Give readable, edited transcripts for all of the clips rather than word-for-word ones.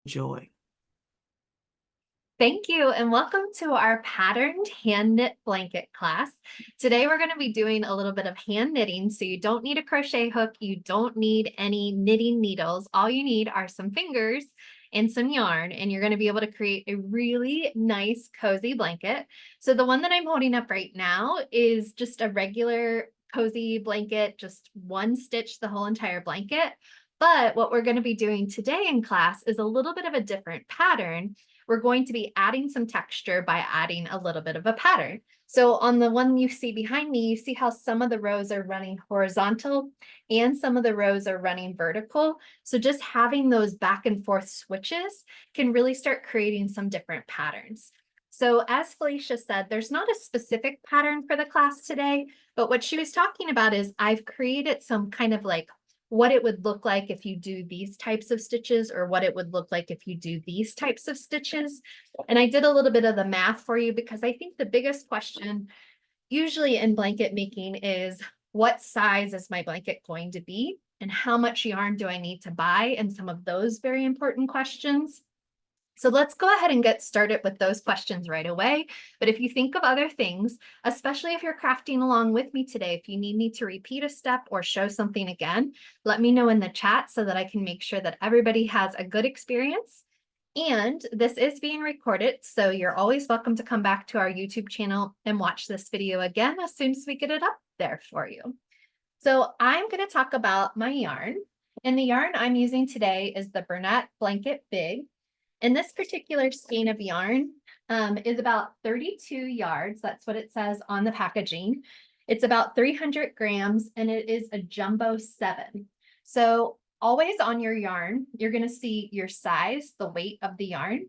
Enjoy. Thank you, and welcome to our patterned hand knit blanket class. Today we're going to be doing a little bit of hand knitting, so you don't need a crochet hook, you don't need any knitting needles. All you need are some fingers and some yarn, and you're going to be able to create a really nice cozy blanket. So the one that I'm holding up right now is just a regular cozy blanket, just one stitch the whole entire blanket. But what we're going to be doing today in class is a little bit of a different pattern. We're going to be adding some texture by adding a little bit of a pattern. So on the one you see behind me, you see how some of the rows are running horizontal and some of the rows are running vertical. So just having those back and forth switches can really start creating some different patterns. So as Felicia said, there's not a specific pattern for the class today, but what she was talking about is I've created some kind of like what it would look like if you do these types of stitches or what it would look like if you do these types of stitches. And I did a little bit of the math for you because I think the biggest question usually in blanket making is what size is my blanket going to be and how much yarn do I need to buy, and some of those very important questions. So let's go ahead and get started with those questions right away. But if you think of other things, especially if you're crafting along with me today, if you need me to repeat a step or show something again, let me know in the chat so that I can make sure that everybody has a good experience. And this is being recorded, so you're always welcome to come back to our YouTube channel and watch this video again as soon as we get it up there for you. So I'm going to talk about my yarn. And the yarn I'm using today is the Bernat Blanket Big. And this particular skein of yarn is about 32 yards. That's what it says on the packaging. It's about 300 grams and it is a jumbo 7. So always on your yarn, you're going to see your size, the weight of the yarn.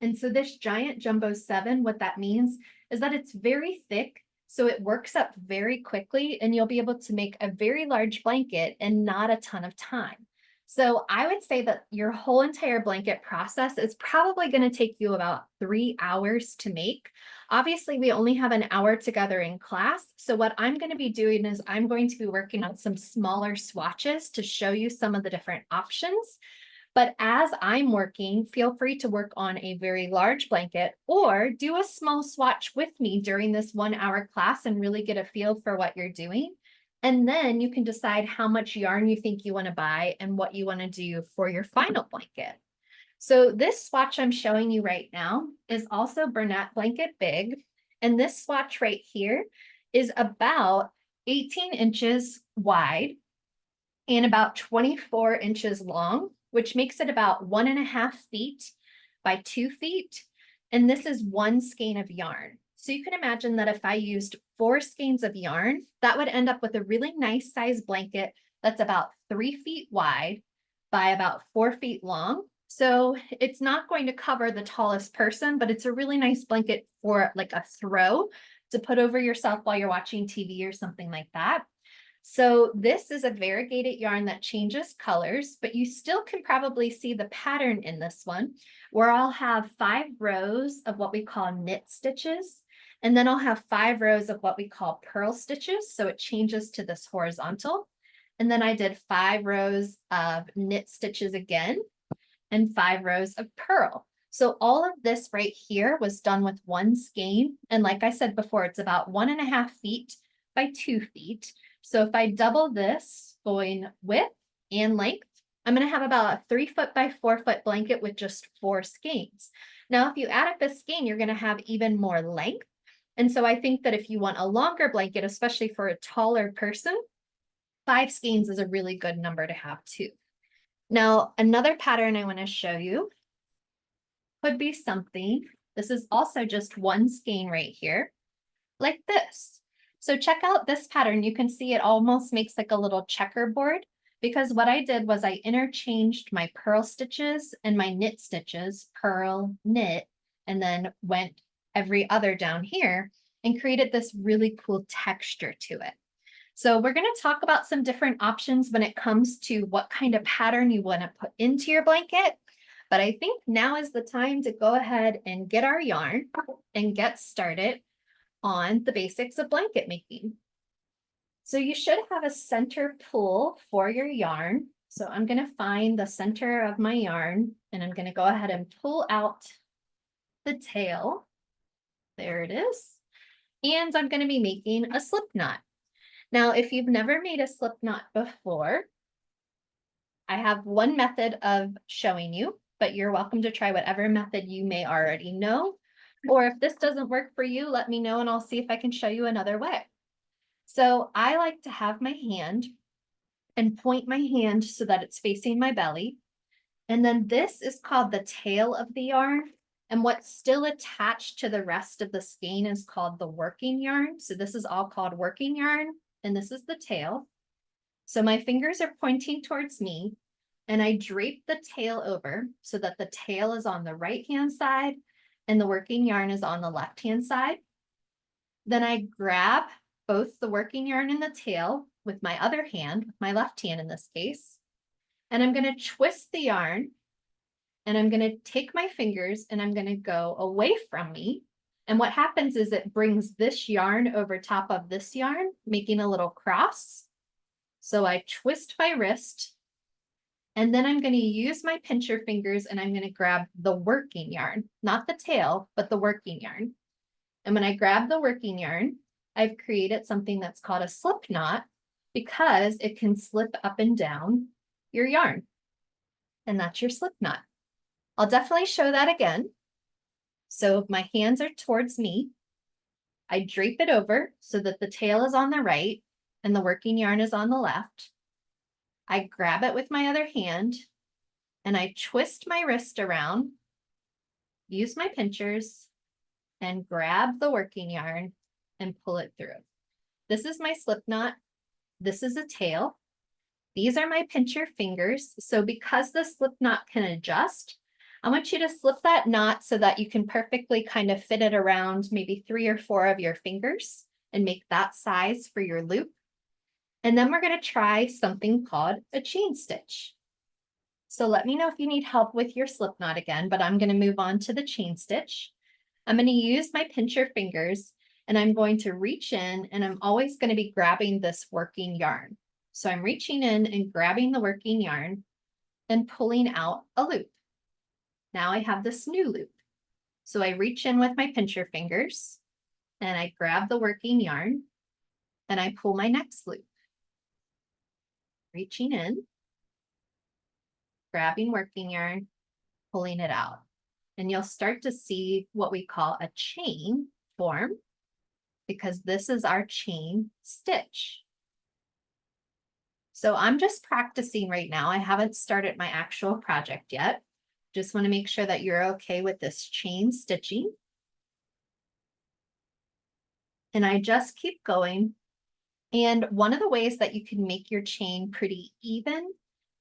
And so this giant jumbo 7, what that means is that it's very thick. So it works up very quickly and you'll be able to make a very large blanket in not a ton of time. So I would say that your whole entire blanket process is probably going to take you about 3 hours to make. Obviously, we only have an hour together in class. So what I'm going to be doing is I'm going to be working on some smaller swatches to show you some of the different options. But as I'm working, feel free to work on a very large blanket or do a small swatch with me during this 1 hour class and really get a feel for what you're doing. And then you can decide how much yarn you think you want to buy and what you want to do for your final blanket. So this swatch I'm showing you right now is also Bernat Blanket Big. And this swatch right here is about 18 inches wide and about 24 inches long, which makes it about 1.5 feet by 2 feet. And this is one skein of yarn. So you can imagine that if I used 4 skeins of yarn, that would end up with a really nice size blanket that's about 3 feet wide by about 4 feet long. So it's not going to cover the tallest person, but it's a really nice blanket for like a throw to put over yourself while you're watching TV or something like that. So this is a variegated yarn that changes colors, but you still can probably see the pattern in this one, where I'll have 5 rows of what we call knit stitches. And then I'll have 5 rows of what we call purl stitches. So it changes to this horizontal. And then I did 5 rows of knit stitches again and 5 rows of purl. So all of this right here was done with one skein. And like I said before, it's about 1.5 feet by 2 feet. So if I double this going width and length, I'm going to have about a 3 foot by 4 foot blanket with just 4 skeins. Now, if you add up a skein, you're going to have even more length. And so I think that if you want a longer blanket, especially for a taller person, 5 skeins is a really good number to have too. Now, another pattern I want to show you could be something. This is also just one skein right here, like this. So check out this pattern. You can see it almost makes like a little checkerboard, because what I did was I interchanged my purl stitches and my knit stitches, purl, knit, and then went every other down here and created this really cool texture to it. So we're going to talk about some different options when it comes to what kind of pattern you want to put into your blanket. But I think now is the time to go ahead and get our yarn and get started on the basics of blanket making. So you should have a center pull for your yarn. So I'm going to find the center of my yarn and I'm going to go ahead and pull out the tail. There it is. And I'm going to be making a slip knot. Now, if you've never made a slip knot before, I have one method of showing you, but you're welcome to try whatever method you may already know. Or if this doesn't work for you, let me know and I'll see if I can show you another way. So I like to have my hand and point my hand so that it's facing my belly. And then this is called the tail of the yarn. And what's still attached to the rest of the skein is called the working yarn. So this is all called working yarn, and this is the tail. So my fingers are pointing towards me, and I drape the tail over so that the tail is on the right-hand side and the working yarn is on the left-hand side. Then I grab both the working yarn and the tail with my other hand, with my left hand in this case, and I'm going to twist the yarn. And I'm going to take my fingers and I'm going to go away from me. And what happens is it brings this yarn over top of this yarn, making a little cross. So I twist my wrist and then I'm going to use my pincher fingers and I'm going to grab the working yarn, not the tail, but the working yarn. And when I grab the working yarn, I've created something that's called a slip knot because it can slip up and down your yarn. And that's your slip knot. I'll definitely show that again. So if my hands are towards me, I drape it over so that the tail is on the right and the working yarn is on the left. I grab it with my other hand and I twist my wrist around, use my pinchers, and grab the working yarn and pull it through. This is my slip knot. This is a tail. These are my pincher fingers. So because the slip knot can adjust, I want you to slip that knot so that you can perfectly kind of fit it around maybe 3 or 4 of your fingers and make that size for your loop. And then we're going to try something called a chain stitch. So let me know if you need help with your slip knot again, but I'm going to move on to the chain stitch. I'm going to use my pincher fingers and I'm going to reach in and I'm always going to be grabbing this working yarn. So I'm reaching in and grabbing the working yarn and pulling out a loop. Now I have this new loop. So I reach in with my pincher fingers and I grab the working yarn and I pull my next loop. Reaching in, grabbing working yarn, pulling it out. And you'll start to see what we call a chain form because this is our chain stitch. So I'm just practicing right now. I haven't started my actual project yet. Just want to make sure that you're okay with this chain stitching. And I just keep going. And one of the ways that you can make your chain pretty even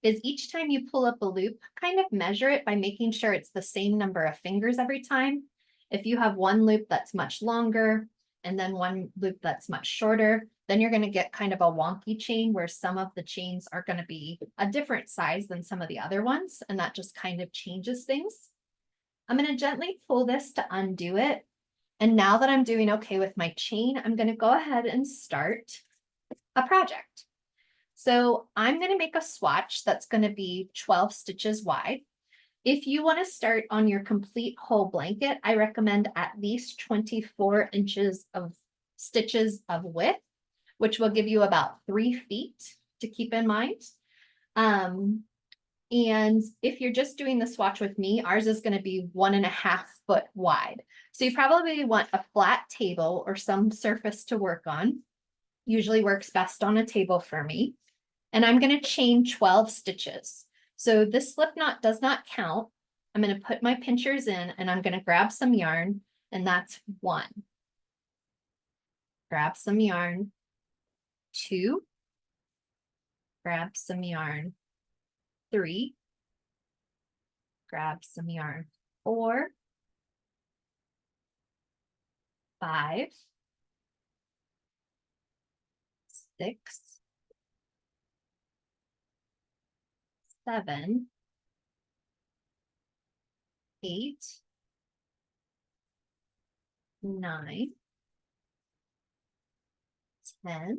is each time you pull up a loop, kind of measure it by making sure it's the same number of fingers every time. If you have one loop that's much longer and then one loop that's much shorter, then you're going to get kind of a wonky chain where some of the chains are going to be a different size than some of the other ones. And that just kind of changes things. I'm going to gently pull this to undo it. And now that I'm doing okay with my chain, I'm going to go ahead and start a project. So I'm going to make a swatch that's going to be 12 stitches wide. If you want to start on your complete whole blanket, I recommend at least 24 inches of stitches of width, which will give you about 3 feet to keep in mind. And if you're just doing the swatch with me, ours is going to be 1.5 foot wide. So you probably want a flat table or some surface to work on. Usually works best on a table for me. And I'm going to chain 12 stitches. So this slip knot does not count. I'm going to put my pinchers in and I'm going to grab some yarn, and that's 1. Grab some yarn, 2. Grab some yarn, 3. Grab some yarn, 4, 5, 6, 7, 8, 9, 10.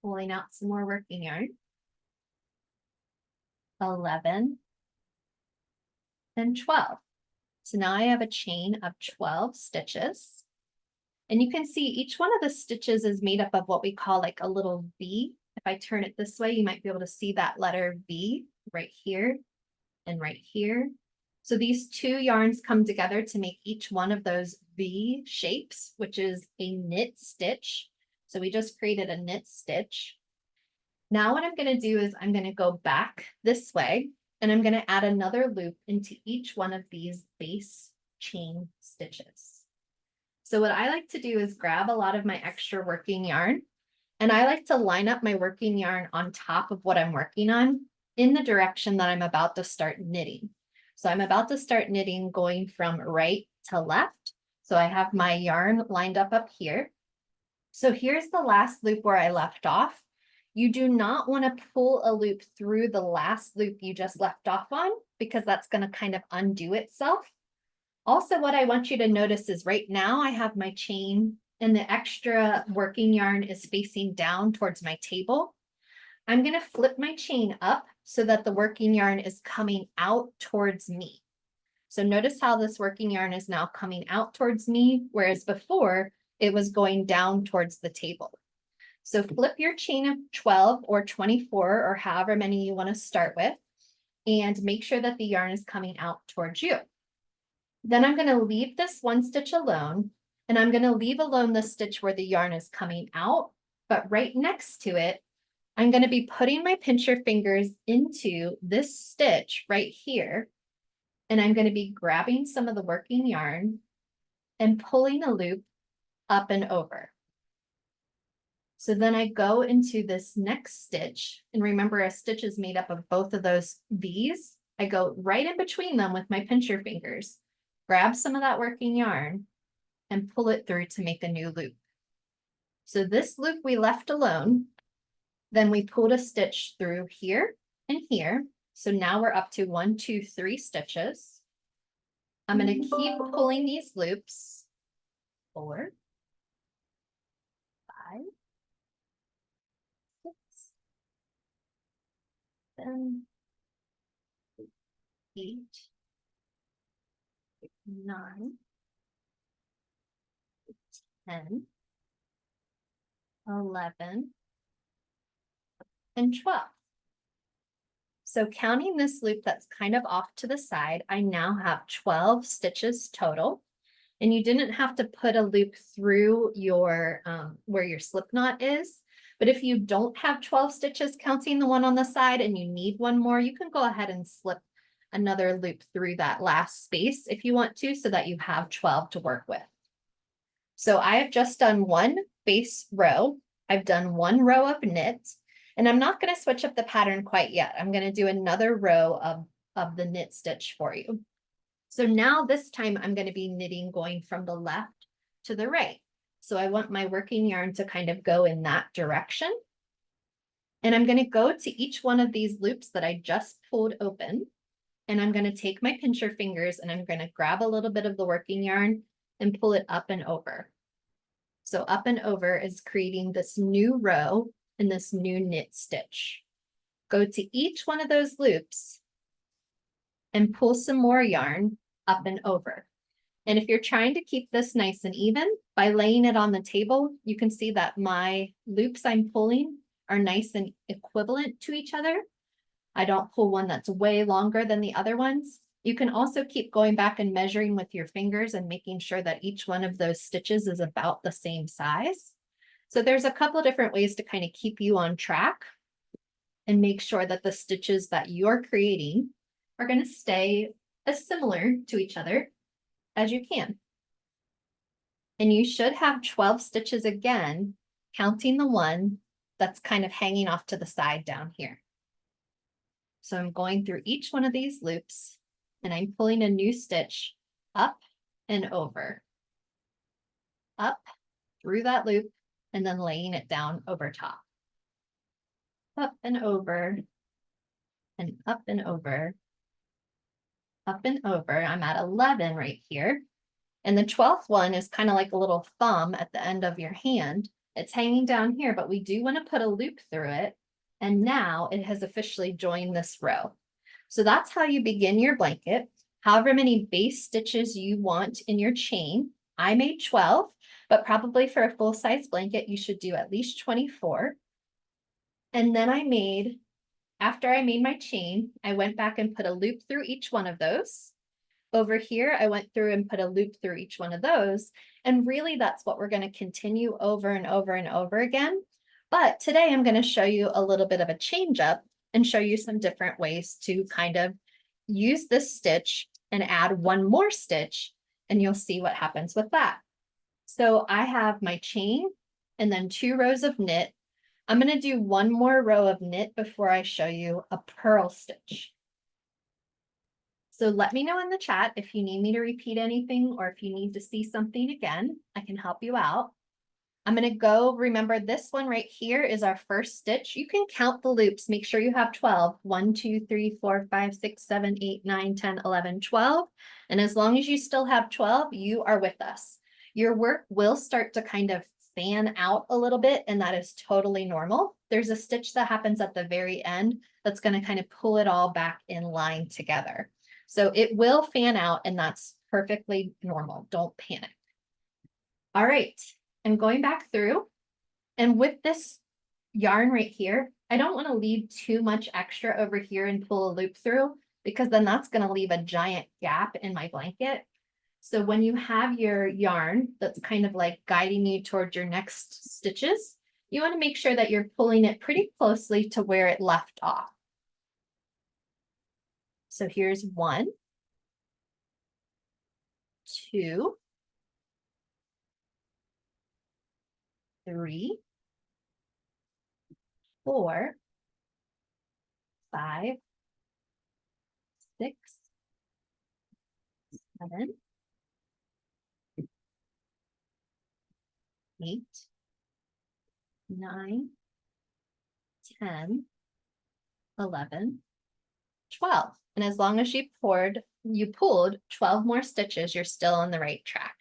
Pulling out some more working yarn. 11, and 12. So now I have a chain of 12 stitches. And you can see each one of the stitches is made up of what we call like a little V. If I turn it this way, you might be able to see that letter V right here and right here. So these two yarns come together to make each one of those V shapes, which is a knit stitch. So we just created a knit stitch. Now what I'm going to do is I'm going to go back this way and I'm going to add another loop into each one of these base chain stitches. So what I like to do is grab a lot of my extra working yarn, and I like to line up my working yarn on top of what I'm working on in the direction that I'm about to start knitting. So I'm about to start knitting going from right to left. So I have my yarn lined up here. So here's the last loop where I left off. You do not want to pull a loop through the last loop you just left off on, because that's going to kind of undo itself. Also, what I want you to notice is right now I have my chain and the extra working yarn is facing down towards my table. I'm going to flip my chain up so that the working yarn is coming out towards me. So notice how this working yarn is now coming out towards me, whereas before it was going down towards the table. So flip your chain of 12 or 24 or however many you want to start with, and make sure that the yarn is coming out towards you. Then I'm going to leave this one stitch alone, and I'm going to leave alone the stitch where the yarn is coming out, but right next to it, I'm going to be putting my pincher fingers into this stitch right here, and I'm going to be grabbing some of the working yarn and pulling a loop up and over. So then I go into this next stitch, and remember a stitch is made up of both of those V's. I go right in between them with my pincher fingers, grab some of that working yarn and pull it through to make a new loop. So this loop we left alone, then we pulled a stitch through here and here. So now we're up to 1, 2, 3 stitches. I'm going to keep pulling these loops. 4, 5, 6, 7, 8, 9, 10, 11, and 12. So counting this loop that's kind of off to the side, I now have 12 stitches total. And you didn't have to put a loop through your where your slip knot is. But if you don't have 12 stitches counting the one on the side and you need one more, you can go ahead and slip another loop through that last space if you want to, so that you have 12 to work with. So I have just done one base row. I've done one row of knit, and I'm not going to switch up the pattern quite yet. I'm going to do another row of the knit stitch for you. So now this time I'm going to be knitting going from the left to the right. So I want my working yarn to kind of go in that direction. And I'm going to go to each one of these loops that I just pulled open. And I'm going to take my pincher fingers and I'm going to grab a little bit of the working yarn and pull it up and over. So up and over is creating this new row and this new knit stitch. Go to each one of those loops and pull some more yarn up and over. And if you're trying to keep this nice and even, by laying it on the table, you can see that my loops I'm pulling are nice and equivalent to each other. I don't pull one that's way longer than the other ones. You can also keep going back and measuring with your fingers and making sure that each one of those stitches is about the same size. So there's a couple of different ways to kind of keep you on track and make sure that the stitches that you're creating are going to stay as similar to each other as you can. And you should have 12 stitches again, counting the one that's kind of hanging off to the side down here. So I'm going through each one of these loops and I'm pulling a new stitch up and over, up through that loop, and then laying it down over top. Up and over, and up and over, up and over. I'm at 11 right here. And the 12th one is kind of like a little thumb at the end of your hand. It's hanging down here, but we do want to put a loop through it. And now it has officially joined this row. So that's how you begin your blanket. However many base stitches you want in your chain. I made 12, but probably for a full-size blanket, you should do at least 24. And then after I made my chain, I went back and put a loop through each one of those. Over here, I went through and put a loop through each one of those. And really, that's what we're going to continue over and over and over again. But today, I'm going to show you a little bit of a change up and show you some different ways to kind of use this stitch and add one more stitch, and you'll see what happens with that. So I have my chain and then 2 rows of knit. I'm going to do one more row of knit before I show you a purl stitch. So let me know in the chat if you need me to repeat anything or if you need to see something again. I can help you out. I'm going to go, remember this one right here is our first stitch. You can count the loops. Make sure you have 12. 1, 2, 3, 4, 5, 6, 7, 8, 9, 10, 11, 12. And as long as you still have 12, you are with us. Your work will start to kind of fan out a little bit, and that is totally normal. There's a stitch that happens at the very end that's going to kind of pull it all back in line together. So it will fan out, and that's perfectly normal. Don't panic. All right. I'm going back through, and with this yarn right here, I don't want to leave too much extra over here and pull a loop through, because then that's going to leave a giant gap in my blanket. So when you have your yarn that's kind of like guiding you towards your next stitches, you want to make sure that you're pulling it pretty closely to where it left off. So here's 1, 2, 3, 4, 5, 6, 7, 8, 9, 10, 11, 12. And as long as you pulled 12 more stitches, you're still on the right track.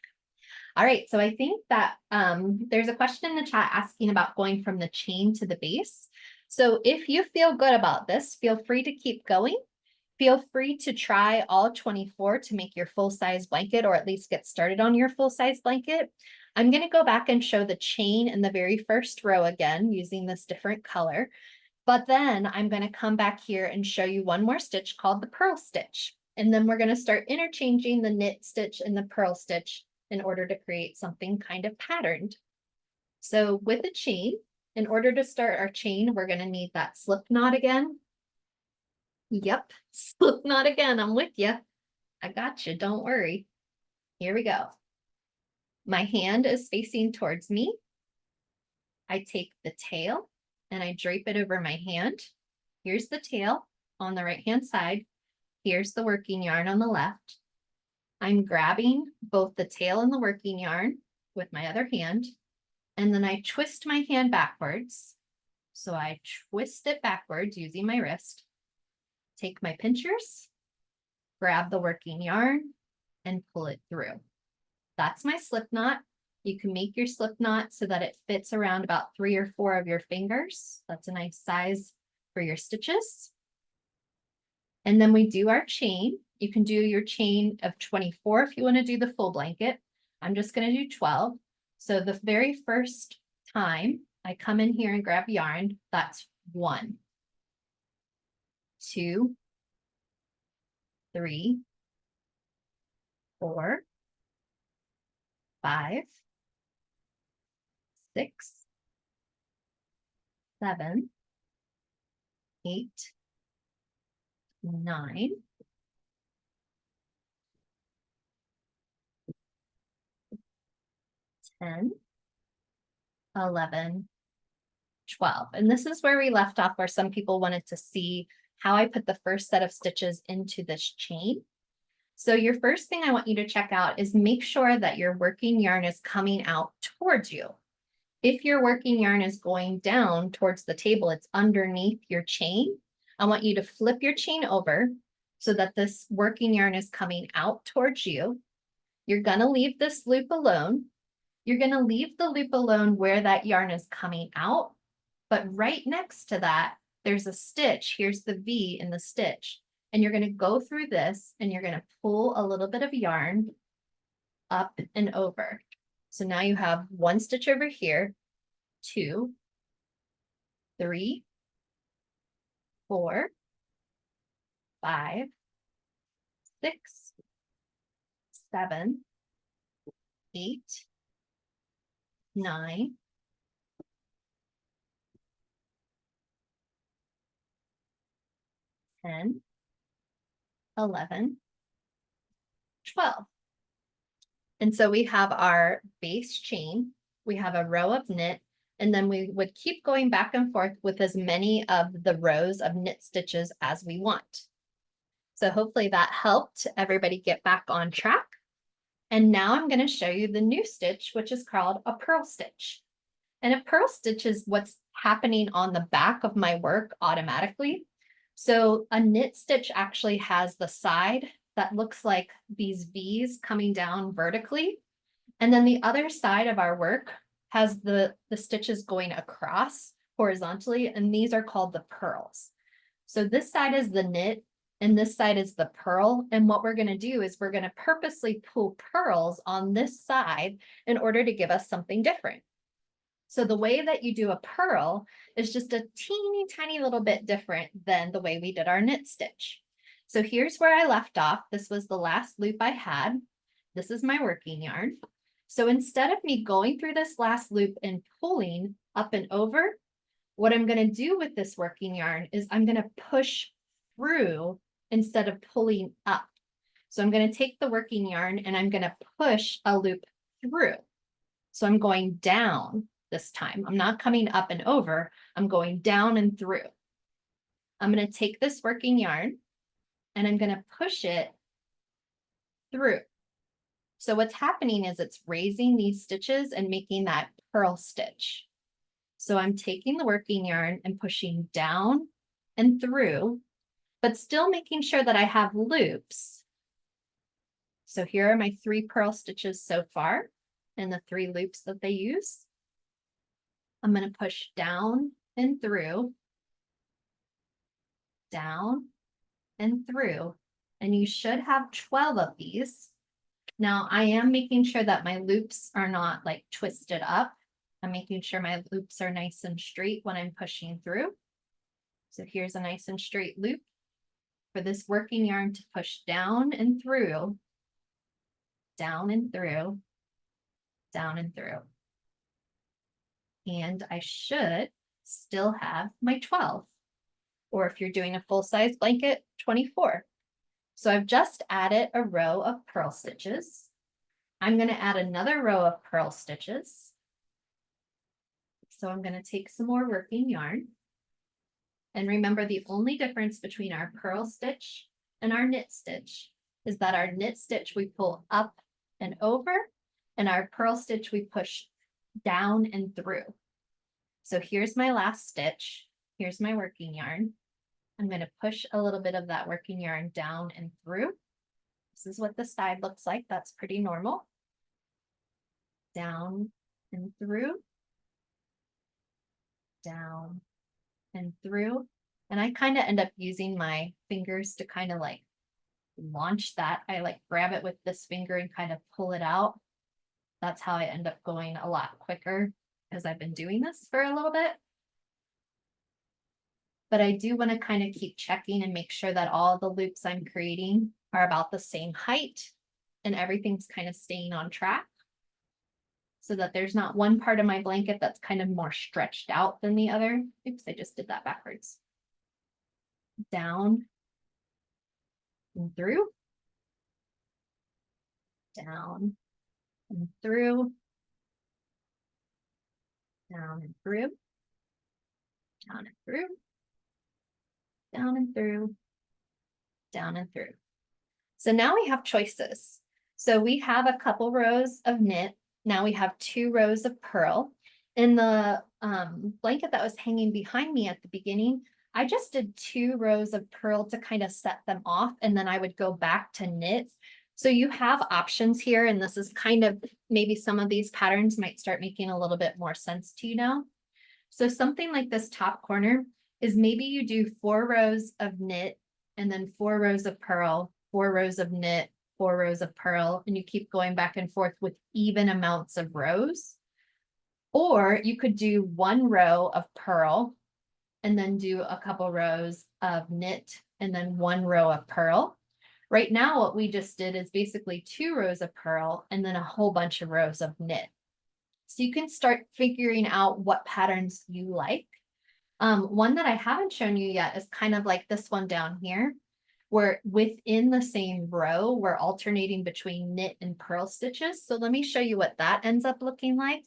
All right, so I think that there's a question in the chat asking about going from the chain to the base. So if you feel good about this, feel free to keep going. Feel free to try all 24 to make your full-size blanket, or at least get started on your full-size blanket. I'm going to go back and show the chain in the very first row again using this different color. But then I'm going to come back here and show you one more stitch called the purl stitch. And then we're going to start interchanging the knit stitch and the purl stitch in order to create something kind of patterned. So with a chain, in order to start our chain, we're going to need that slip knot again. Yep, slip knot again. I'm with you. I got you. Don't worry. Here we go. My hand is facing towards me. I take the tail and I drape it over my hand. Here's the tail on the right-hand side. Here's the working yarn on the left. I'm grabbing both the tail and the working yarn with my other hand, and then I twist my hand backwards. So I twist it backwards using my wrist, take my pinchers, grab the working yarn, and pull it through. That's my slip knot. You can make your slip knot so that it fits around about 3 or 4 of your fingers. That's a nice size for your stitches. And then we do our chain. You can do your chain of 24 if you want to do the full blanket. I'm just going to do 12. So the very first time I come in here and grab yarn, that's 1, 2, 3, 4, 5, 6, 7, 8, 9, 10, 11, 12. And this is where we left off, where some people wanted to see how I put the first set of stitches into this chain. So your first thing I want you to check out is make sure that your working yarn is coming out towards you. If your working yarn is going down towards the table, it's underneath your chain. I want you to flip your chain over so that this working yarn is coming out towards you. You're going to leave this loop alone. You're going to leave the loop alone where that yarn is coming out, but right next to that, there's a stitch. Here's the V in the stitch. And you're going to go through this and you're going to pull a little bit of yarn up and over. So now you have 1 stitch over here, 2, 3, 4, 5, 6, 7, 8, 9, 10, 11, 12. And so we have our base chain, we have a row of knit, and then we would keep going back and forth with as many of the rows of knit stitches as we want. So hopefully that helped everybody get back on track. And now I'm going to show you the new stitch, which is called a purl stitch. And a purl stitch is what's happening on the back of my work automatically. So a knit stitch actually has the side that looks like these V's coming down vertically. And then the other side of our work has the stitches going across horizontally, and these are called the purls. So this side is the knit and this side is the purl. And what we're going to do is we're going to purposely pull purls on this side in order to give us something different. So the way that you do a purl is just a teeny tiny little bit different than the way we did our knit stitch. So here's where I left off. This was the last loop I had. This is my working yarn. So instead of me going through this last loop and pulling up and over, what I'm going to do with this working yarn is I'm going to push through instead of pulling up. So I'm going to take the working yarn and I'm going to push a loop through. So I'm going down this time. I'm not coming up and over. I'm going down and through. I'm going to take this working yarn and I'm going to push it through. So what's happening is it's raising these stitches and making that purl stitch. So I'm taking the working yarn and pushing down and through, but still making sure that I have loops. So here are my 3 purl stitches so far and the 3 loops that they use. I'm going to push down and through, down and through, and you should have 12 of these. Now I am making sure that my loops are not like twisted up. I'm making sure my loops are nice and straight when I'm pushing through. So here's a nice and straight loop for this working yarn to push down and through, down and through, down and through. And I should still have my 12, or if you're doing a full-size blanket, 24. So I've just added a row of purl stitches. I'm going to add another row of purl stitches. So I'm going to take some more working yarn. And remember, the only difference between our purl stitch and our knit stitch is that our knit stitch we pull up and over, and our purl stitch we push down and through. So here's my last stitch. Here's my working yarn. I'm going to push a little bit of that working yarn down and through. This is what the side looks like. That's pretty normal. Down and through, down and through. And I kind of end up using my fingers to kind of like launch that. I like grab it with this finger and kind of pull it out. That's how I end up going a lot quicker because I've been doing this for a little bit. But I do want to kind of keep checking and make sure that all the loops I'm creating are about the same height and everything's kind of staying on track so that there's not one part of my blanket that's kind of more stretched out than the other. Oops, I just did that backwards. Down and through, down and through, down and through, down and through, down and through, down and through. So now we have choices. So we have a couple rows of knit. Now we have 2 rows of purl. In the blanket that was hanging behind me at the beginning, I just did 2 rows of purl to kind of set them off, and then I would go back to knit. So you have options here, and this is kind of maybe some of these patterns might start making a little bit more sense to you now. So something like this top corner is maybe you do 4 rows of knit and then 4 rows of purl, 4 rows of knit, 4 rows of purl, and you keep going back and forth with even amounts of rows. Or you could do 1 row of purl and then do a couple rows of knit and then 1 row of purl. Right now, what we just did is basically 2 rows of purl and then a whole bunch of rows of knit. So you can start figuring out what patterns you like. One that I haven't shown you yet is kind of like this one down here, where within the same row, we're alternating between knit and purl stitches. So let me show you what that ends up looking like.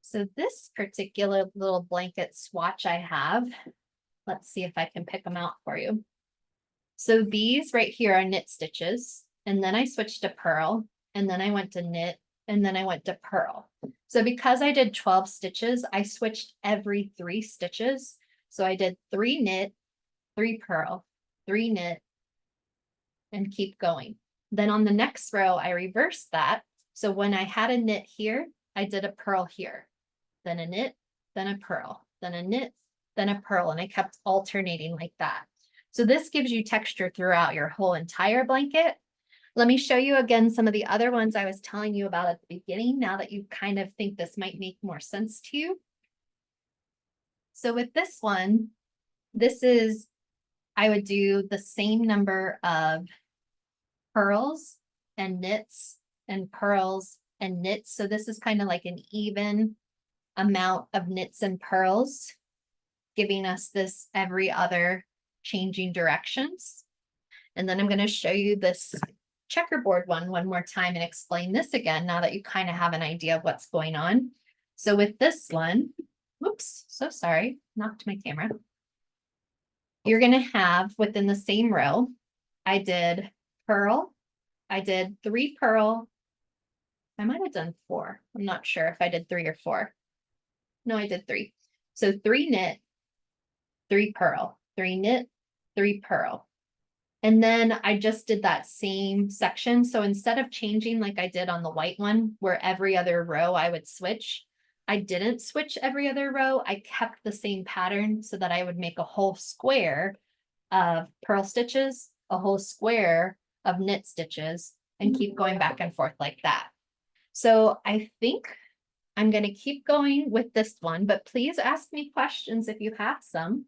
So this particular little blanket swatch I have, let's see if I can pick them out for you. So these right here are knit stitches, and then I switched to purl, and then I went to knit, and then I went to purl. So because I did 12 stitches, I switched every 3 stitches. So I did 3 knit, 3 purl, 3 knit, and keep going. Then on the next row, I reversed that. So when I had a knit here, I did a purl here, then a knit, then a purl, then a knit, then a purl, and I kept alternating like that. So this gives you texture throughout your whole entire blanket. Let me show you again some of the other ones I was telling you about at the beginning, now that you kind of think this might make more sense to you. So with this one, I would do the same number of purls and knits and purls and knits. So this is kind of like an even amount of knits and purls, giving us this every other changing directions. And then I'm going to show you this checkerboard one more time and explain this again now that you kind of have an idea of what's going on. So with this one, whoops, so sorry, knocked my camera. You're going to have within the same row, I did purl, I did 3 purl. I might have done 4. I'm not sure if I did 3 or 4. No, I did 3. So 3 knit, 3 purl, 3 knit, 3 purl. And then I just did that same section. So instead of changing like I did on the white one, where every other row I would switch, I didn't switch every other row. I kept the same pattern so that I would make a whole square of purl stitches, a whole square of knit stitches, and keep going back and forth like that. So I think I'm going to keep going with this one, but please ask me questions if you have some.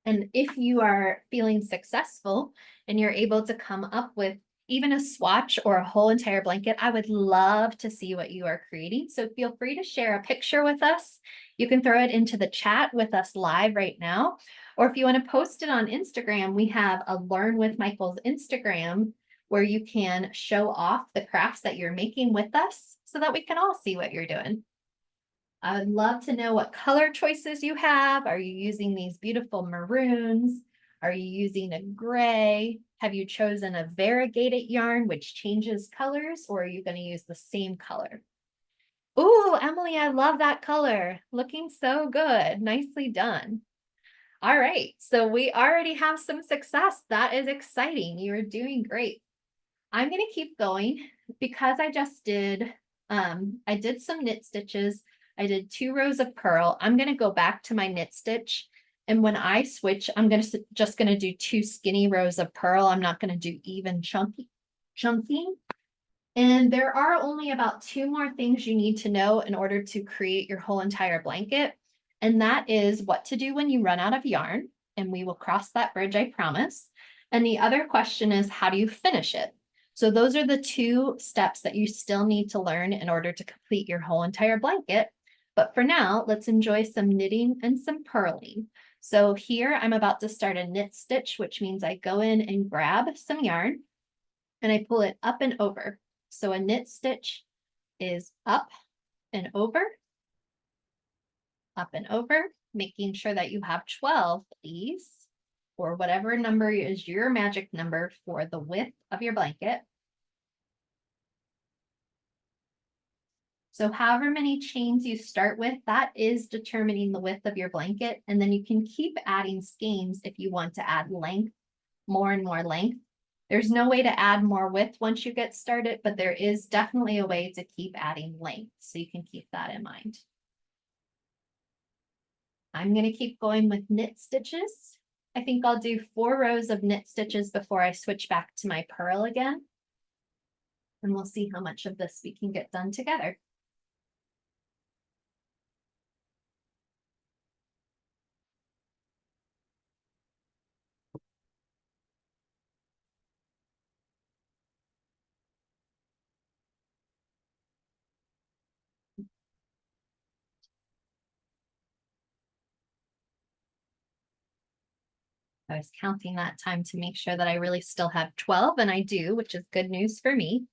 And if you are feeling successful and you're able to come up with even a swatch or a whole entire blanket, I would love to see what you are creating. So feel free to share a picture with us. You can throw it into the chat with us live right now. Or if you want to post it on Instagram, we have a Learn with Michael's Instagram where you can show off the crafts that you're making with us so that we can all see what you're doing. I would love to know what color choices you have. Are you using these beautiful maroons? Are you using a gray? Have you chosen a variegated yarn which changes colors, or are you going to use the same color? Ooh, Emily, I love that color. Looking so good. Nicely done. All right, so we already have some success. That is exciting. You are doing great. I'm going to keep going because I just did, I did some knit stitches. I did 2 rows of purl. I'm going to go back to my knit stitch. And when I switch, I'm just going to do 2 skinny rows of purl. I'm not going to do even chunky. And there are only about 2 more things you need to know in order to create your whole entire blanket. And that is what to do when you run out of yarn. And we will cross that bridge, I promise. And the other question is, how do you finish it? So those are the 2 steps that you still need to learn in order to complete your whole entire blanket. But for now, let's enjoy some knitting and some purling. So here I'm about to start a knit stitch, which means I go in and grab some yarn and I pull it up and over. So a knit stitch is up and over, making sure that you have 12, please, or whatever number is your magic number for the width of your blanket. So however many chains you start with, that is determining the width of your blanket. And then you can keep adding skeins if you want to add length, more and more length. There's no way to add more width once you get started, but there is definitely a way to keep adding length. So you can keep that in mind. I'm going to keep going with knit stitches. I think I'll do 4 rows of knit stitches before I switch back to my purl again. And we'll see how much of this we can get done together. I was counting that time to make sure that I really still have 12, and I do, which is good news for me.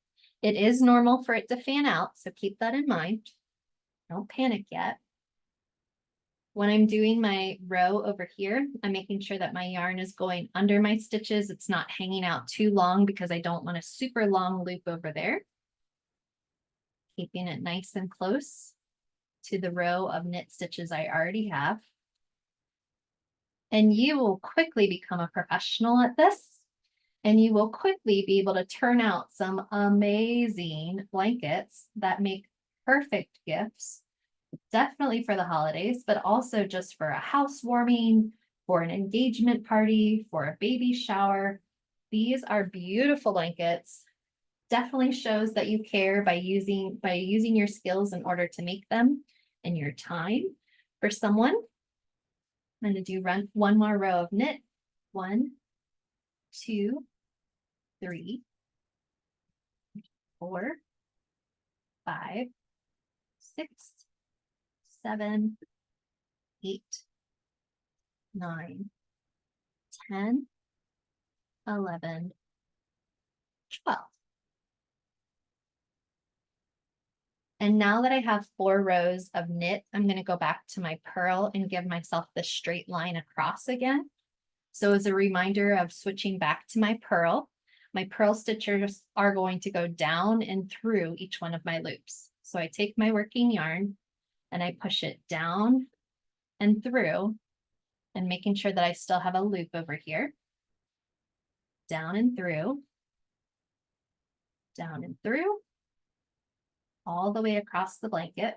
It is normal for it to fan out, so keep that in mind. Don't panic yet. When I'm doing my row over here, I'm making sure that my yarn is going under my stitches. It's not hanging out too long because I don't want a super long loop over there. Keeping it nice and close to the row of knit stitches I already have. And you will quickly become a professional at this, and you will quickly be able to turn out some amazing blankets that make perfect gifts, definitely for the holidays, but also just for a housewarming, for an engagement party, for a baby shower. These are beautiful blankets. Definitely shows that you care by using your skills in order to make them and your time for someone. I'm going to do one more row of knit. 1, 2, 3, 4, 5, 6, 7, 8, 9, 10, 11, 12. And now that I have 4 rows of knit, I'm going to go back to my purl and give myself the straight line across again. So as a reminder of switching back to my purl stitchers are going to go down and through each one of my loops. So I take my working yarn and I push it down and through, and making sure that I still have a loop over here. Down and through, all the way across the blanket.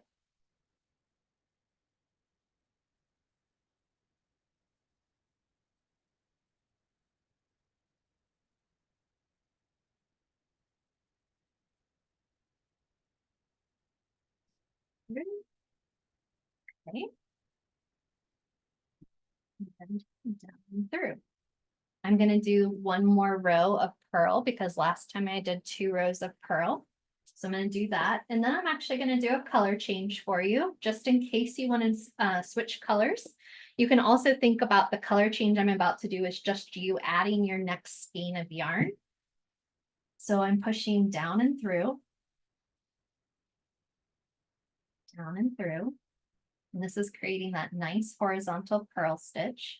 Okay. And down and through. I'm going to do one more row of purl because last time I did 2 rows of purl. So I'm going to do that. And then I'm actually going to do a color change for you, just in case you want to switch colors. You can also think about the color change I'm about to do is just you adding your next skein of yarn. So I'm pushing down and through. Down and through. And this is creating that nice horizontal purl stitch.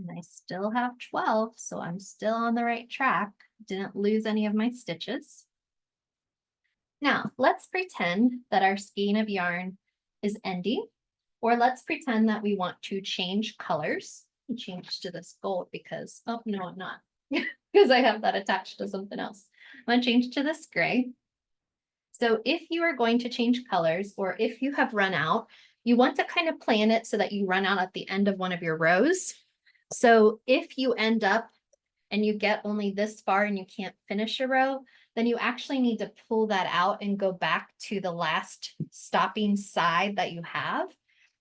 And I still have 12, so I'm still on the right track. Didn't lose any of my stitches. Now, let's pretend that our skein of yarn is ending, or let's pretend that we want to change colors. I change to this gold because, oh, no, I'm not, because I have that attached to something else. I'm going to change to this gray. So if you are going to change colors, or if you have run out, you want to kind of plan it so that you run out at the end of one of your rows. So if you end up and you get only this far and you can't finish a row, then you actually need to pull that out and go back to the last stopping side that you have.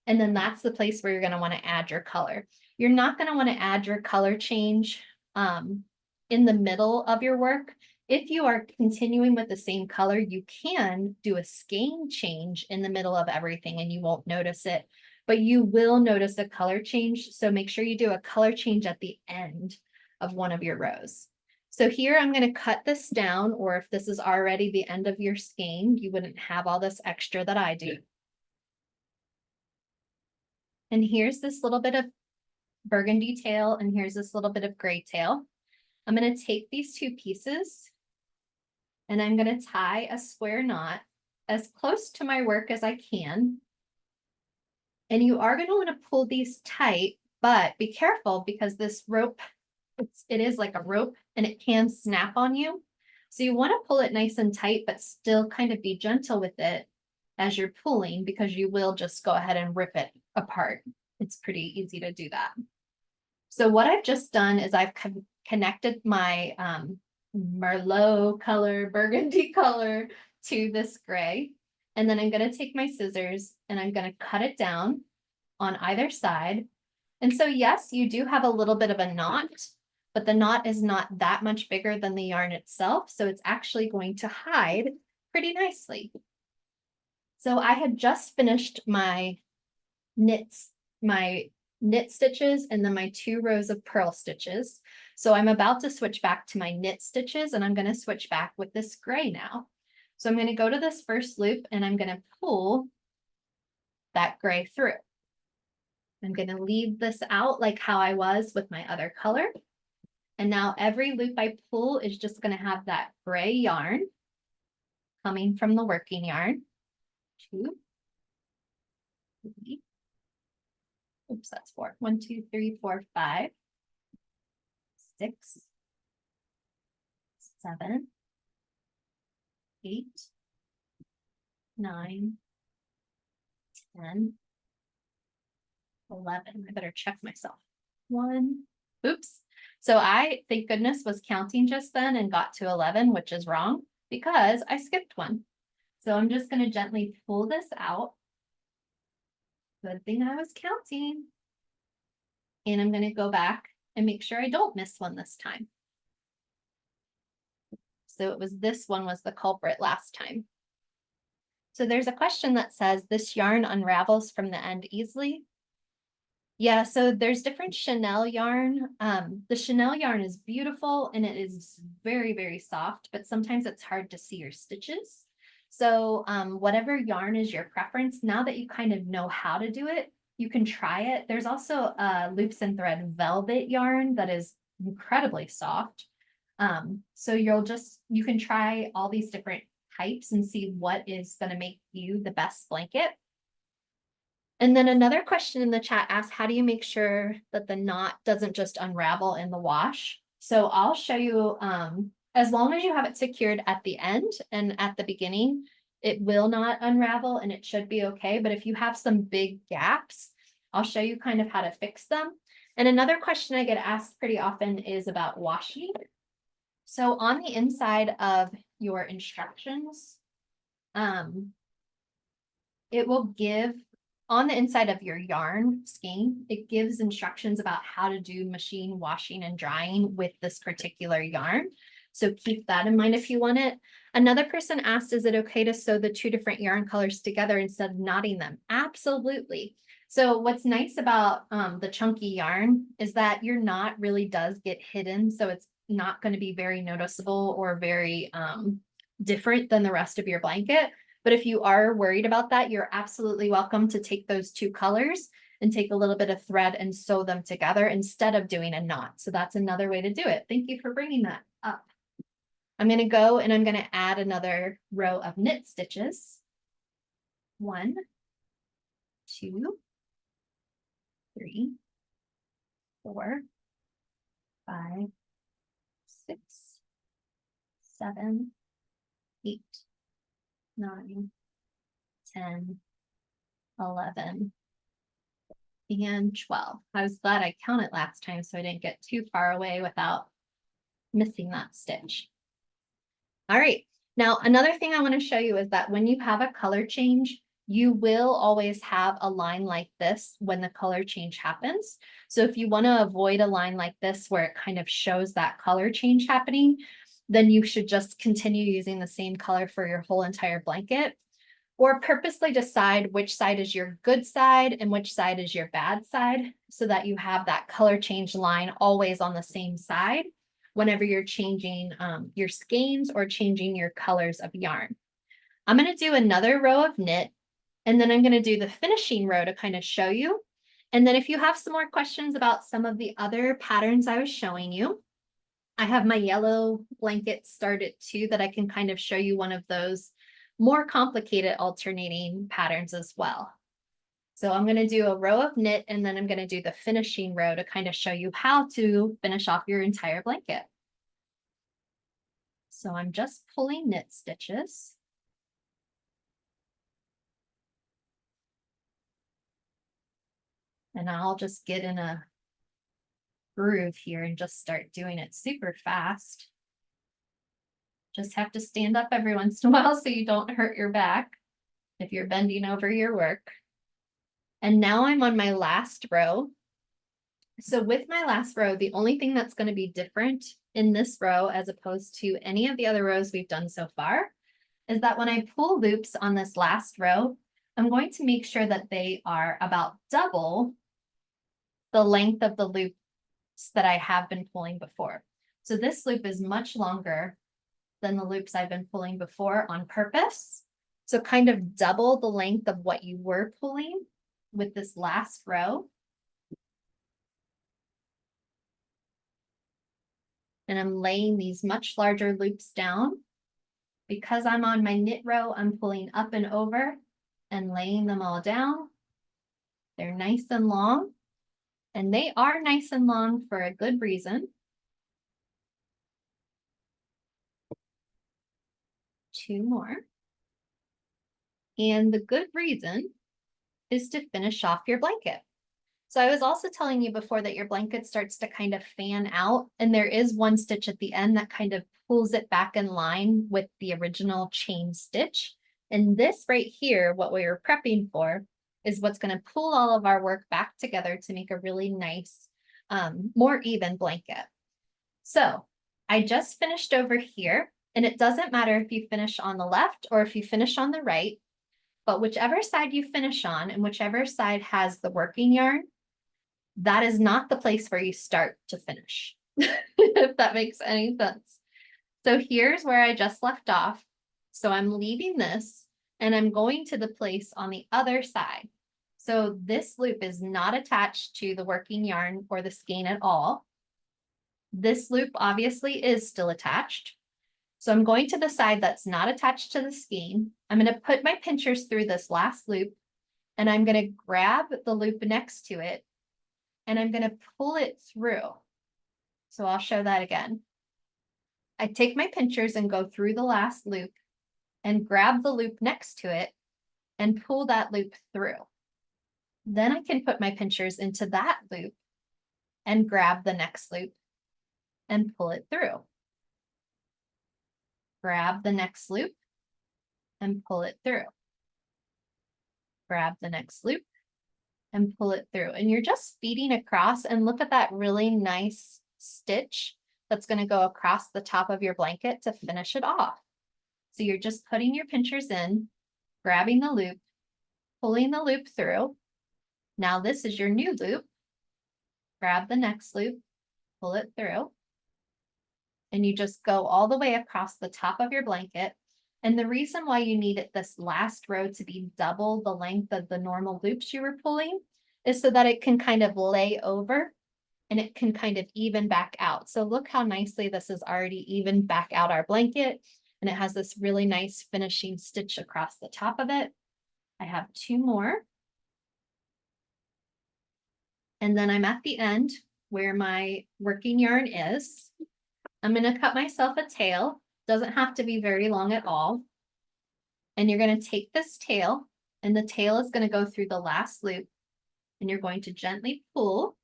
And then that's the place where you're going to want to add your color. You're not going to want to add your color change in the middle of your work. If you are continuing with the same color, you can do a skein change in the middle of everything and you won't notice it, but you will notice a color change. So make sure you do a color change at the end of one of your rows. So here I'm going to cut this down, or if this is already the end of your skein, you wouldn't have all this extra that I do. And here's this little bit of burgundy tail, and here's this little bit of gray tail. I'm going to take these 2 pieces and I'm going to tie a square knot as close to my work as I can. And you are going to want to pull these tight but be careful because this rope, it is like a rope and it can snap on you. So you want to pull it nice and tight, but still kind of be gentle with it as you're pulling, because you will just go ahead and rip it apart. It's pretty easy to do that. So what I've just done is I've connected my Merlot color, burgundy color to this gray. And then I'm going to take my scissors and I'm going to cut it down on either side. And so yes, you do have a little bit of a knot, but the knot is not that much bigger than the yarn itself. So it's actually going to hide pretty nicely. So I had just finished my knit stitches and then my 2 rows of purl stitches. So I'm about to switch back to my knit stitches, and I'm going to switch back with this gray now. So I'm going to go to this first loop and I'm going to pull that gray through. I'm going to leave this out like how I was with my other color. And now every loop I pull is just going to have that gray yarn coming from the working yarn. 2, 3, oops, that's 4. 1, 2, 3, 4, 5, 6, 7, 8, 9, 10, 11. I better check myself. 1, oops. So I, thank goodness, was counting just then and got to 11, which is wrong because I skipped one. So I'm just going to gently pull this out. Good thing I was counting. And I'm going to go back and make sure I don't miss one this time. So it was this one was the culprit last time. So there's a question that says, this yarn unravels from the end easily. Yeah, so there's different chenille yarn. The chenille yarn is beautiful and it is very, very soft, but sometimes it's hard to see your stitches. So whatever yarn is your preference, now that you kind of know how to do it, you can try it. There's also loops and thread velvet yarn that is incredibly soft. So you can try all these different types and see what is going to make you the best blanket. And then another question in the chat asks, how do you make sure that the knot doesn't just unravel in the wash? So I'll show you, as long as you have it secured at the end and at the beginning, it will not unravel and it should be okay. But if you have some big gaps, I'll show you kind of how to fix them. And another question I get asked pretty often is about washing. So on the inside of your instructions, it will give, on the inside of your yarn skein, it gives instructions about how to do machine washing and drying with this particular yarn. So keep that in mind if you want it. Another person asked, is it okay to sew the 2 different yarn colors together instead of knotting them? Absolutely. So what's nice about the chunky yarn is that your knot really does get hidden. So it's not going to be very noticeable or very different than the rest of your blanket. But if you are worried about that, you're absolutely welcome to take those 2 colors and take a little bit of thread and sew them together instead of doing a knot. So that's another way to do it. Thank you for bringing that up. I'm going to go and I'm going to add another row of knit stitches. 1, 2, 3, 4, 5, 6, 7, 8, 9, 10, 11, and 12. I was glad I counted last time so I didn't get too far away without missing that stitch. All right, now another thing I want to show you is that when you have a color change, you will always have a line like this when the color change happens. So if you want to avoid a line like this where it kind of shows that color change happening, then you should just continue using the same color for your whole entire blanket, or purposely decide which side is your good side and which side is your bad side so that you have that color change line always on the same side whenever you're changing your skeins or changing your colors of yarn. I'm going to do another row of knit, and then I'm going to do the finishing row to kind of show you. And then if you have some more questions about some of the other patterns I was showing you, I have my yellow blanket started too that I can kind of show you one of those more complicated alternating patterns as well. So I'm going to do a row of knit and then I'm going to do the finishing row to kind of show you how to finish off your entire blanket. So I'm just pulling knit stitches. And I'll just get in a groove here and just start doing it super fast. Just have to stand up every once in a while so you don't hurt your back if you're bending over your work. And now I'm on my last row. So with my last row, the only thing that's going to be different in this row as opposed to any of the other rows we've done so far is that when I pull loops on this last row, I'm going to make sure that they are about double the length of the loops that I have been pulling before. So this loop is much longer than the loops I've been pulling before on purpose. So kind of double the length of what you were pulling with this last row. And I'm laying these much larger loops down. Because I'm on my knit row, I'm pulling up and over and laying them all down. They're nice and long, and they are nice and long for a good reason. Two more. And the good reason is to finish off your blanket. So I was also telling you before that your blanket starts to kind of fan out, and there is one stitch at the end that kind of pulls it back in line with the original chain stitch. And this right here, what we were prepping for, is what's going to pull all of our work back together to make a really nice, more even blanket. So I just finished over here, and it doesn't matter if you finish on the left or if you finish on the right, but whichever side you finish on and whichever side has the working yarn, that is not the place where you start to finish, if that makes any sense. So here's where I just left off. So I'm leaving this and I'm going to the place on the other side. So this loop is not attached to the working yarn or the skein at all. This loop obviously is still attached. So I'm going to the side that's not attached to the skein. I'm going to put my pinchers through this last loop and I'm going to grab the loop next to it and I'm going to pull it through. So I'll show that again. I take my pinchers and go through the last loop and grab the loop next to it and pull that loop through. Then I can put my pinchers into that loop and grab the next loop and pull it through. Grab the next loop and pull it through. Grab the next loop and pull it through. And you're just feeding across, and look at that really nice stitch that's going to go across the top of your blanket to finish it off. So you're just putting your pinchers in, grabbing the loop, pulling the loop through. Now this is your new loop. Grab the next loop, pull it through, and you just go all the way across the top of your blanket. And the reason why you need it this last row to be double the length of the normal loops you were pulling is so that it can kind of lay over and it can kind of even back out. So look how nicely this is already even back out our blanket, and it has this really nice finishing stitch across the top of it. I have two more. And then I'm at the end where my working yarn is. I'm going to cut myself a tail. Doesn't have to be very long at all. And you're going to take this tail, and the tail is going to go through the last loop, and you're going to gently pull,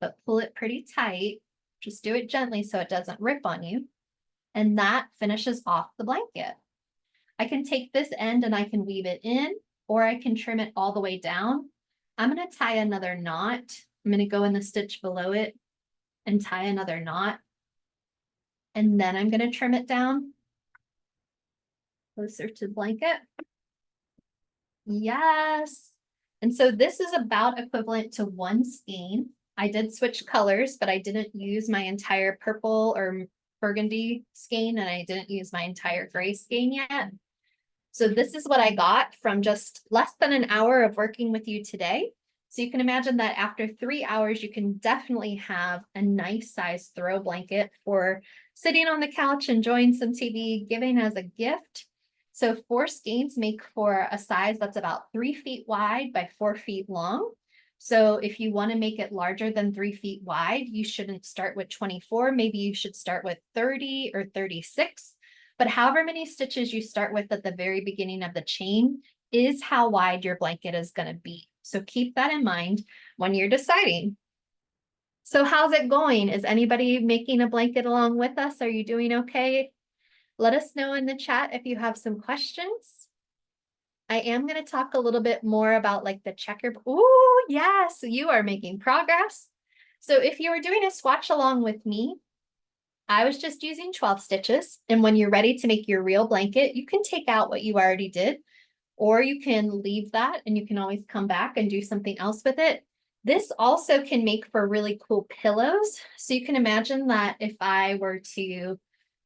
but pull it pretty tight. Just do it gently so it doesn't rip on you. And that finishes off the blanket. I can take this end and I can weave it in, or I can trim it all the way down. I'm going to tie another knot. I'm going to go in the stitch below it and tie another knot. And then I'm going to trim it down closer to the blanket. Yes. And so this is about equivalent to one skein. I did switch colors, but I didn't use my entire purple or burgundy skein, and I didn't use my entire gray skein yet. So this is what I got from just less than an hour of working with you today. So you can imagine that after 3 hours, you can definitely have a nice size throw blanket for sitting on the couch, enjoying some TV, giving as a gift. So 4 skeins make for a size that's about 3 feet wide by 4 feet long. So if you want to make it larger than 3 feet wide, you shouldn't start with 24. Maybe you should start with 30 or 36. But however many stitches you start with at the very beginning of the chain is how wide your blanket is going to be. So keep that in mind when you're deciding. So how's it going? Is anybody making a blanket along with us? Are you doing okay? Let us know in the chat if you have some questions. I am going to talk a little bit more about like the checker. Ooh, yes, you are making progress. So if you were doing a swatch along with me, I was just using 12 stitches. And when you're ready to make your real blanket, you can take out what you already did, or you can leave that and you can always come back and do something else with it. This also can make for really cool pillows. So you can imagine that if I were to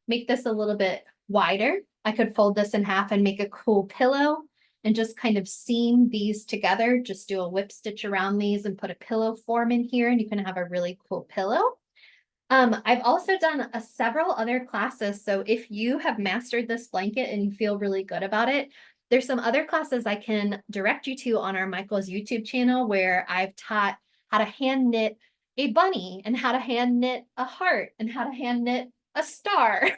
make this a little bit wider, I could fold this in half and make a cool pillow and just kind of seam these together. Just do a whip stitch around these and put a pillow form in here and you can have a really cool pillow. I've also done several other classes. So if you have mastered this blanket and you feel really good about it, there's some other classes I can direct you to on our Michael's YouTube channel where I've taught how to hand knit a bunny and how to hand knit a heart and how to hand knit a star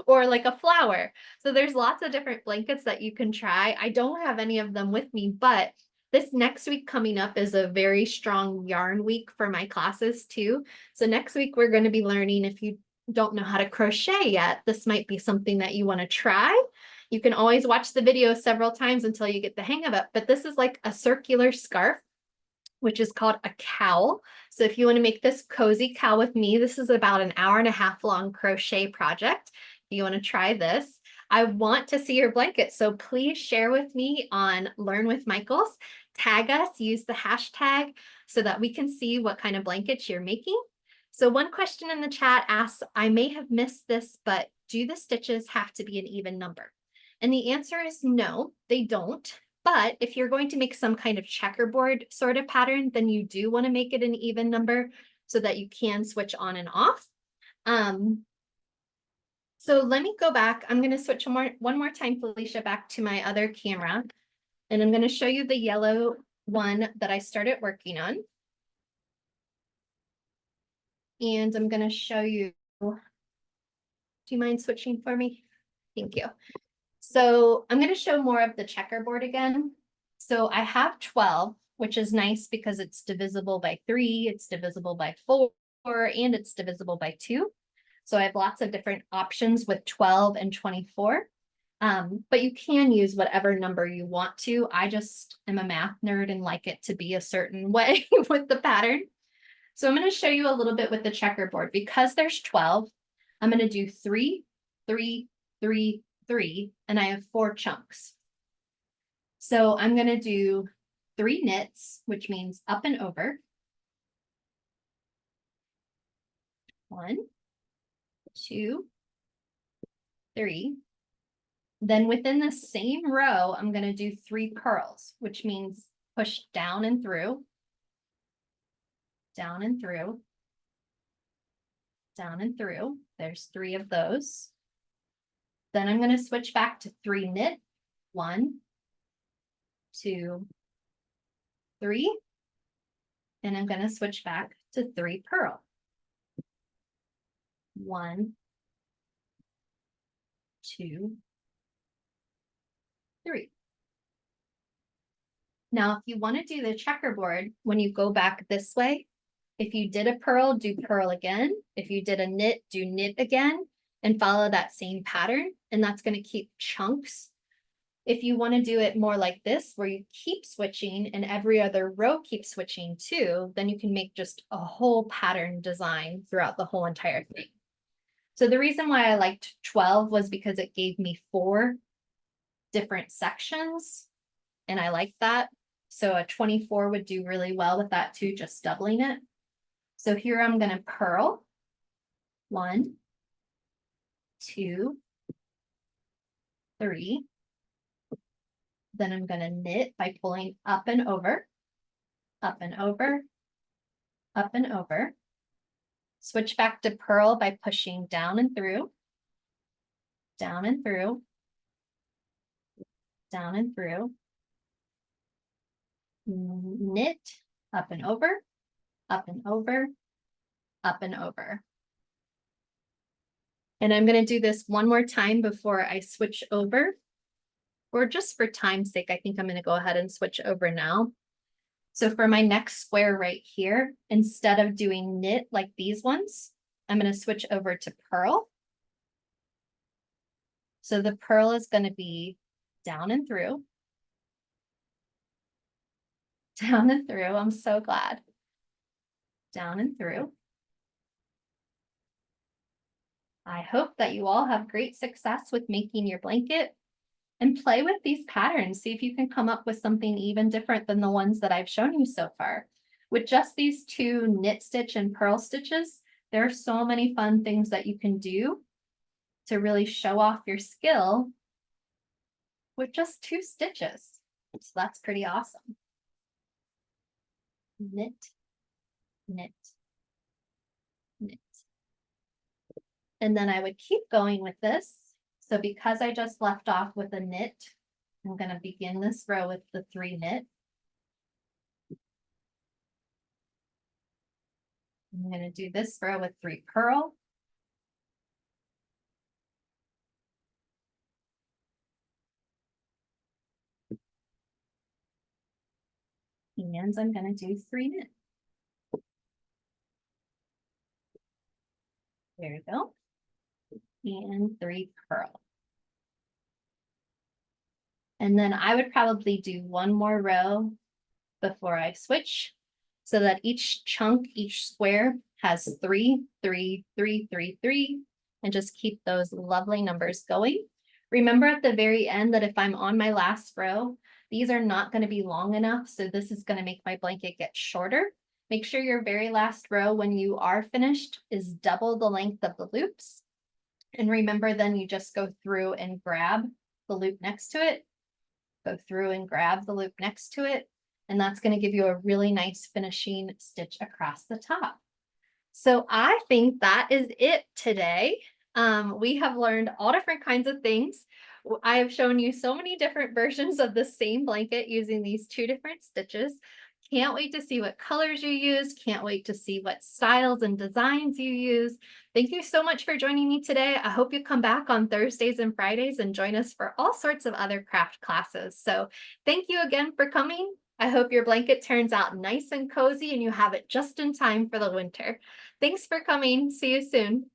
or like a flower. So there's lots of different blankets that you can try. I don't have any of them with me, but this next week coming up is a very strong yarn week for my classes too. So next week we're going to be learning, if you don't know how to crochet yet, this might be something that you want to try. You can always watch the video several times until you get the hang of it, but this is like a circular scarf, which is called a cowl. So if you want to make this cozy cowl with me, this is about an hour-and-a-half long crochet project. If you want to try this, I want to see your blanket. So please share with me on Learn with Michaels. Tag us, use the hashtag so that we can see what kind of blankets you're making. So one question in the chat asks, I may have missed this, but do the stitches have to be an even number? And the answer is no, they don't. But if you're going to make some kind of checkerboard sort of pattern, then you do want to make it an even number so that you can switch on and off. So let me go back. I'm going to switch one more time, Felicia, back to my other camera. And I'm going to show you the yellow one that I started working on. And I'm going to show you, do you mind switching for me? Thank you. So I'm going to show more of the checkerboard again. So I have 12, which is nice because it's divisible by 3, it's divisible by 4, and it's divisible by 2. So I have lots of different options with 12 and 24. But you can use whatever number you want to. I just am a math nerd and like it to be a certain way with the pattern. So I'm going to show you a little bit with the checkerboard. Because there's 12, I'm going to do 3, 3, 3, 3, and I have 4 chunks. So I'm going to do 3 knits, which means up and over. 1, 2, 3. Then within the same row, I'm going to do 3 purls, which means push down and through, down and through, down and through. There's 3 of those. Then I'm going to switch back to 3 knit, 1, 2, 3, and I'm going to switch back to 3 purl. 1, 2, 3. Now, if you want to do the checkerboard, when you go back this way, if you did a purl, do purl again. If you did a knit, do knit again, and follow that same pattern. And that's going to keep chunks. If you want to do it more like this, where you keep switching and every other row keeps switching too, then you can make just a whole pattern design throughout the whole entire thing. So the reason why I liked 12 was because it gave me 4 different sections, and I like that. So a 24 would do really well with that too, just doubling it. So here I'm going to purl 1, 2, 3. Then I'm going to knit by pulling up and over, up and over, up and over. Switch back to purl by pushing down and through, down and through, down and through, knit, up and over, up and over, up and over. And I'm going to do this one more time before I switch over, or just for time's sake, I think I'm going to go ahead and switch over now. So for my next square right here, instead of doing knit like these ones, I'm going to switch over to purl. So the purl is going to be down and through, down and through. I'm so glad. Down and through. I hope that you all have great success with making your blanket, and play with these patterns. See if you can come up with something even different than the ones that I've shown you so far. With just these two knit stitch and purl stitches, there are so many fun things that you can do to really show off your skill with just 2 stitches. So that's pretty awesome. Knit, knit, knit. And then I would keep going with this. So because I just left off with a knit, I'm going to begin this row with the 3 knit. I'm going to do this row with 3 purl. And I'm going to do 3 knit. There you go. And 3 purl. And then I would probably do one more row before I switch, so that each chunk, each square has 3, 3, 3, 3, 3, and just keep those lovely numbers going. Remember at the very end that if I'm on my last row, these are not going to be long enough, so this is going to make my blanket get shorter. Make sure your very last row when you are finished is double the length of the loops. And remember, then you just go through and grab the loop next to it, go through and grab the loop next to it, and that's going to give you a really nice finishing stitch across the top. So I think that is it today. We have learned all different kinds of things. I have shown you so many different versions of the same blanket using these 2 different stitches. Can't wait to see what colors you use. Can't wait to see what styles and designs you use. Thank you so much for joining me today. I hope you come back on Thursdays and Fridays and join us for all sorts of other craft classes. So thank you again for coming. I hope your blanket turns out nice and cozy and you have it just in time for the winter. Thanks for coming. See you soon.